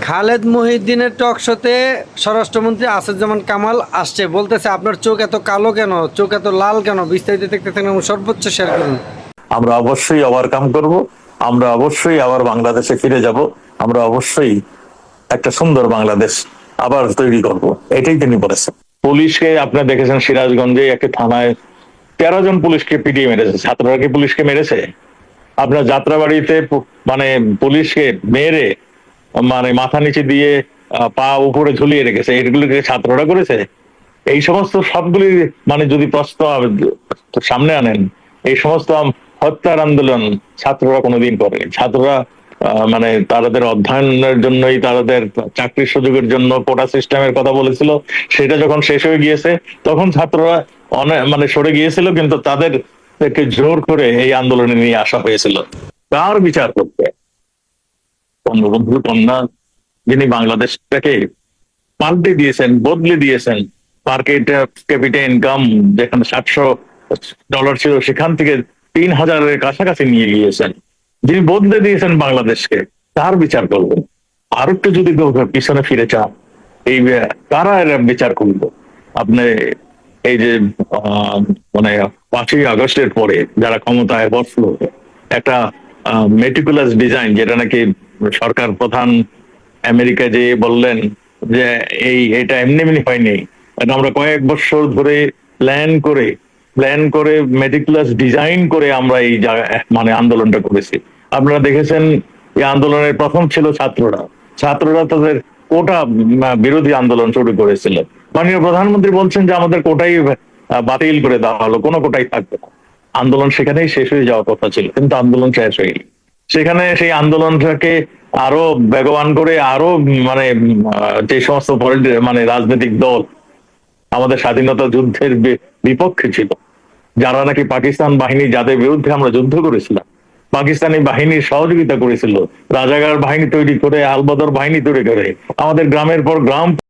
খালেদ মহিউদ্দিনের টক শোতে স্বরাষ্ট্রমন্ত্রী আসাদুজ্জামান কামাল আসছে, বলতেছে আপনার চোখ এত কালো কেন, চোখ এত লাল কেন, বিস্তারিত দেখতে থাকুন এবং সর্বোচ্চ শেয়ার করুন। আমরা অবশ্যই ওভারকাম করব, আমরা অবশ্যই আবার বাংলাদেশে ফিরে যাব, আমরা অবশ্যই একটা সুন্দর বাংলাদেশ আবার তৈরি করব, এটাই তিনি বলেছেন। পুলিশকে আপনারা দেখেছেন সিরাজগঞ্জে একটা থানায় 13 জন পুলিশকে পিটিয়ে মেরেছে। ছাত্ররা কি পুলিশকে মেরেছে? আপনার যাত্রাবাড়িতে মানে পুলিশকে মেরে মানে মাথা নিচে দিয়ে পা উপরে ঝুলিয়ে রেখেছে, এগুলোকে ছাত্ররা করেছে? এই সমস্ত সবগুলি মানে যদি প্রস্তাব সামনে আনেন, এই সমস্ত হত্যার আন্দোলন ছাত্ররা কোনোদিন করে? ছাত্ররা মানে তাদের অধ্যয়নের জন্যই, তাদের চাকরির সুযোগের জন্য কোটা সিস্টেমের কথা বলেছিল, সেটা যখন শেষ হয়ে গিয়েছে তখন ছাত্ররা অনেক মানে সরে গিয়েছিল, কিন্তু তাদেরকে জোর করে এই আন্দোলনে নিয়ে আসা হয়েছিল। কার বিচার করতে? বঙ্গবন্ধু কন্যা, যিনি বাংলাদেশটাকে পাল্টে দিয়েছেন, বদলে দিয়েছেন। পার ক্যাপিটা ইনকাম যেখানে $700 ছিল সেখান থেকে 3000-এর কাছাকাছি নিয়ে গিয়েছেন, যিনি বদলে দিয়েছেন বাংলাদেশকে, তার বিচার করবেন। আর একটু যদি পিছনে ফিরে চান, এই কারা এর বিচার করবো? আপনি এই যে মানে 5ই আগস্টের পরে যারা ক্ষমতায় বসলো, একটা মেটিকুলাস ডিজাইন, যেটা নাকি সরকার প্রধান আমেরিকা যে বললেন যে এটা এমনি এমনি হয়নি, এটা আমরা কয়েক বছর ধরে প্ল্যান করে মেটিকুলাস ডিজাইন করে আমরা এই মানে আন্দোলনটা করেছি। আপনারা দেখেছেন এই আন্দোলনের প্রথম ছিল ছাত্ররা তাদের কোটা বিরোধী আন্দোলন শুরু করেছিল। মাননীয় প্রধানমন্ত্রী বলছেন যে আমাদের কোটাই বাতিল করে দেওয়া হলো, কোনো কোটাই থাকবে না। আন্দোলন সেখানেই শেষ হয়ে যাওয়ার কথা ছিল, কিন্তু আন্দোলন শেষ হয়নি। সেখানে সেই আন্দোলনটাকে আরো বেগবান করে আরো মানে যে সমস্ত মানে রাজনৈতিক দল আমাদের স্বাধীনতা যুদ্ধের বিপক্ষে ছিল, যারা নাকি পাকিস্তান বাহিনী, যাদের বিরুদ্ধে আমরা যুদ্ধ করেছিলাম, পাকিস্তানি বাহিনীর সহযোগিতা করেছিল, রাজাকার বাহিনী তৈরি করে, আলবদর বাহিনী তৈরি করে আমাদের গ্রামের পর গ্রাম